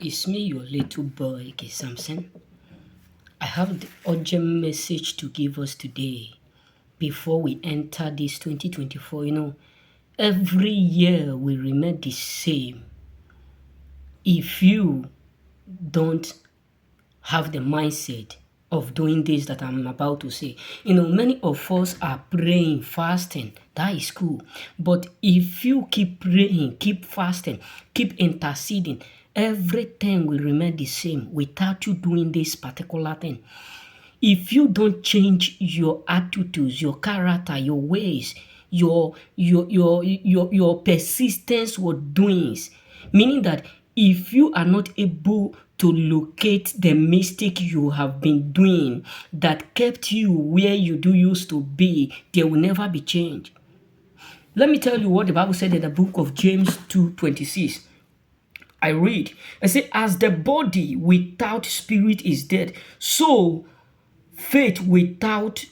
It's me, your little boy, K. Samson. I have the urgent message to give us today before we enter this 2024. Every year we remain the same. If you don't have the mindset of doing this that I'm about to say, many of us are praying, fasting. That is cool. But if you keep praying, keep fasting, keep interceding, everything will remain the same without you doing this particular thing. If you don't change your attitudes, your character, your ways, your persistence with doings, meaning that if you are not able to locate the mistake you have been doing that kept you where you do used to be, there will never be change. Let me tell you what the Bible said in the book of James 2:26. I read, I say, as the body without spirit is dead, so faith without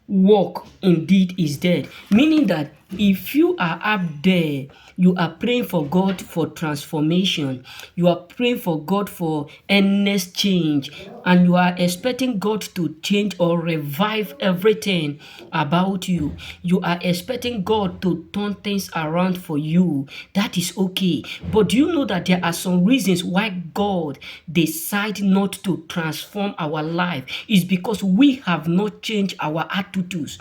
work indeed is dead. Meaning that if you are up there, you are praying for God for transformation, you are praying for God for earnest change, and you are expecting God to change or revive everything about you. You are expecting God to turn things around for you. That is okay. But do you know that there are some reasons why God decide not to transform our life? Is because we have not changed our attitudes.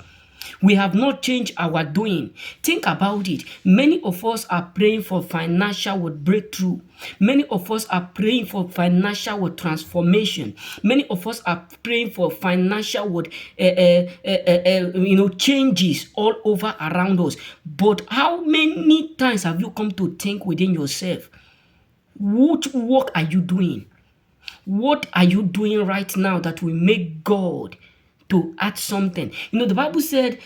We have not changed our doing. Think about it. Many of us are praying for financial breakthrough. Many of us are praying for financial transformation. Many of us are praying for financial changes all over around us. But how many times have you come to think within yourself? What work are you doing? What are you doing right now that will make God to add something? The Bible said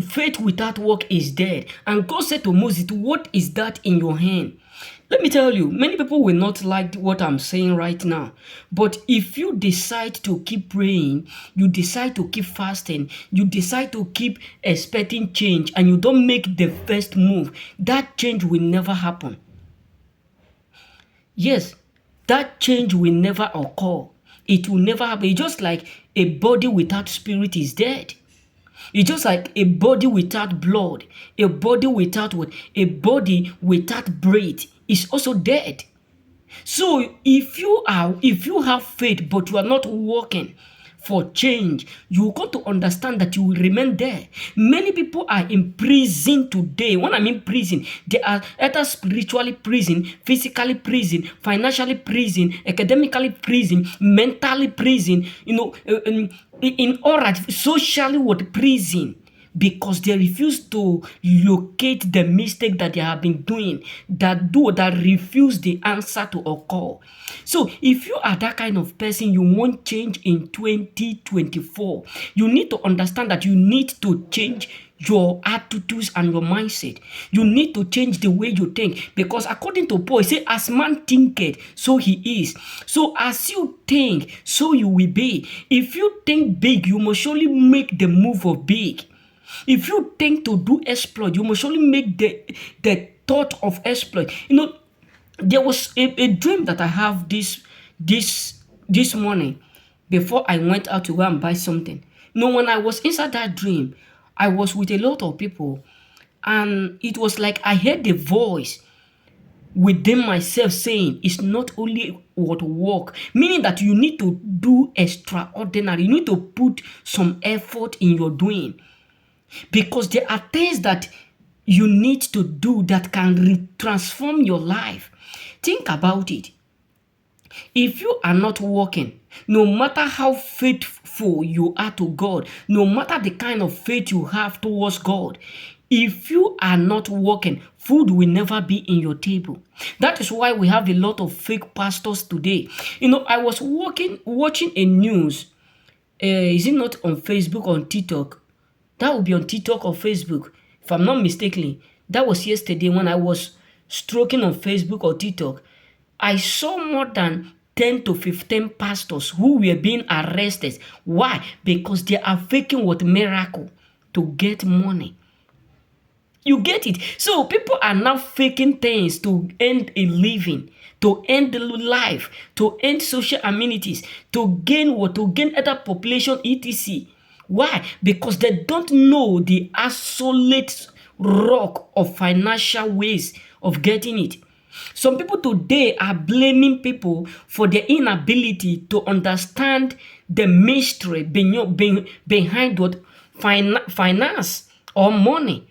faith without work is dead. And God said to Moses, what is that in your hand? Let me tell you, many people will not like what I'm saying right now. But if you decide to keep praying, you decide to keep fasting, you decide to keep expecting change, and you don't make the first move, that change will never happen. Yes, that change will never occur. It will never happen. It's just like a body without spirit is dead. It's just like a body without blood, a body without what? A body without breath is also dead. So if you have faith but you are not working for change, you got to understand that you will remain there. Many people are in prison today. When I mean prison, they are either spiritually prison, physically prison, financially prison, academically prison, mentally prison, in all right, socially what prison, because they refuse to locate the mistake that they have been doing, that refuse the answer to occur. So if you are that kind of person, you want change in 2024, you need to understand that you need to change your attitudes and your mindset. You need to change the way you think, because according to Paul, he said, as man thinketh, so he is. So as you think, so you will be. If you think big, you must surely make the move of big. If you think to do exploit, you must surely make the thought of exploit. There was a dream that I have this morning before I went out to go and buy something. When I was inside that dream, I was with a lot of people, and it was like I heard the voice within myself saying it's not only what work, meaning that you need to do extraordinary. You need to put some effort in your doing, because there are things that you need to do that can transform your life. Think about it. If you are not working, no matter how faithful you are to God, no matter the kind of faith you have towards God, if you are not working, food will never be in your table. That is why we have a lot of fake pastors today. I was watching a news. Is it not on Facebook or on TikTok? That would be on TikTok or Facebook, if I'm not mistaken. That was yesterday when I was stroking on Facebook or TikTok. I saw more than 10 to 15 pastors who were being arrested. Why? Because they are faking what miracle to get money. You get it? So people are now faking things to earn a living. to end life, to end social amenities, to gain what? To gain other population, etc. Why? Because they don't know the absolute rock of financial ways of getting it. Some people today are blaming people for their inability to understand the mystery behind what? Finance or money.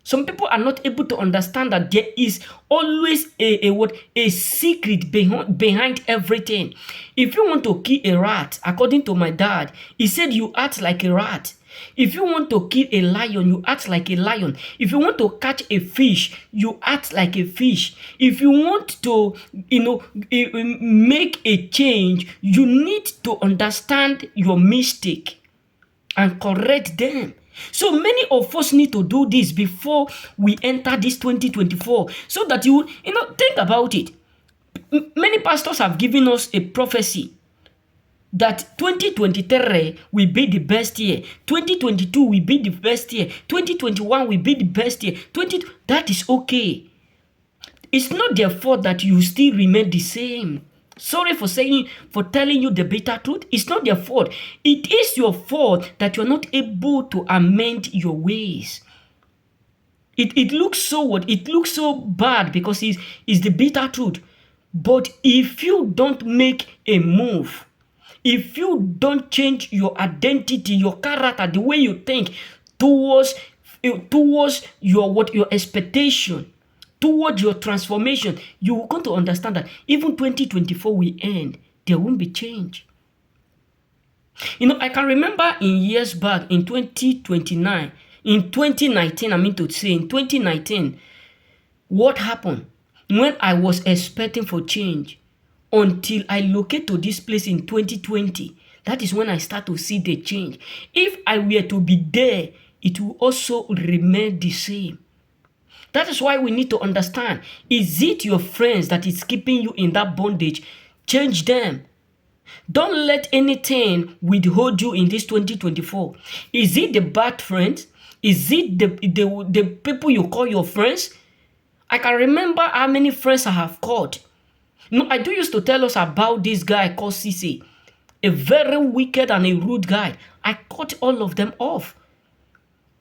Some people are not able to understand that there is always a secret behind everything. If you want to kill a rat, according to my dad, he said you act like a rat. If you want to kill a lion, you act like a lion. If you want to catch a fish, you act like a fish. If you want to, make a change, you need to understand your mistake and correct them. So many of us need to do this before we enter this 2024, so that you think about it. Many pastors have given us a prophecy that 2023 will be the best year, 2022 will be the best year, 2021 will be the best year. That is okay. It's not their fault that you still remain the same. Sorry for telling you the bitter truth. It's not their fault. It is your fault that you're not able to amend your ways. It looks so what? It looks so bad because it's the bitter truth. But if you don't make a move, if you don't change your identity, your character, the way you think towards your expectation, towards your transformation, you will come to understand that even 2024 will end, there won't be change. I can remember in years back, in 2019, in 2019, what happened when I was expecting for change until I locate to this place in 2020. That is when I start to see the change. If I were to be there, it will also remain the same. That is why we need to understand, is it your friends that is keeping you in that bondage? Change them. Don't let anything withhold you in this 2024. Is it the bad friends? Is it the people you call your friends? I can remember how many friends I have called. I do used to tell us about this guy called Cisse, a very wicked and a rude guy. I cut all of them off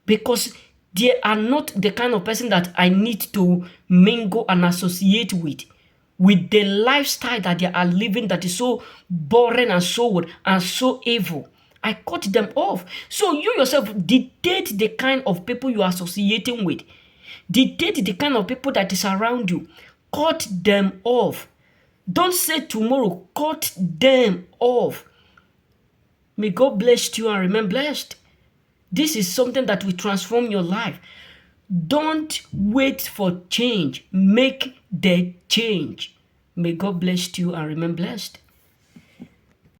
because they are not the kind of person that I need to mingle and associate with the lifestyle that they are living that is so boring and so evil. I cut them off. So you yourself dictate the kind of people you are associating with. Dictate the kind of people that is around you. Cut them off. Don't say tomorrow. Cut them off. May God bless you and remain blessed. This is something that will transform your life. Don't wait for change. Make the change. May God bless you and remain blessed.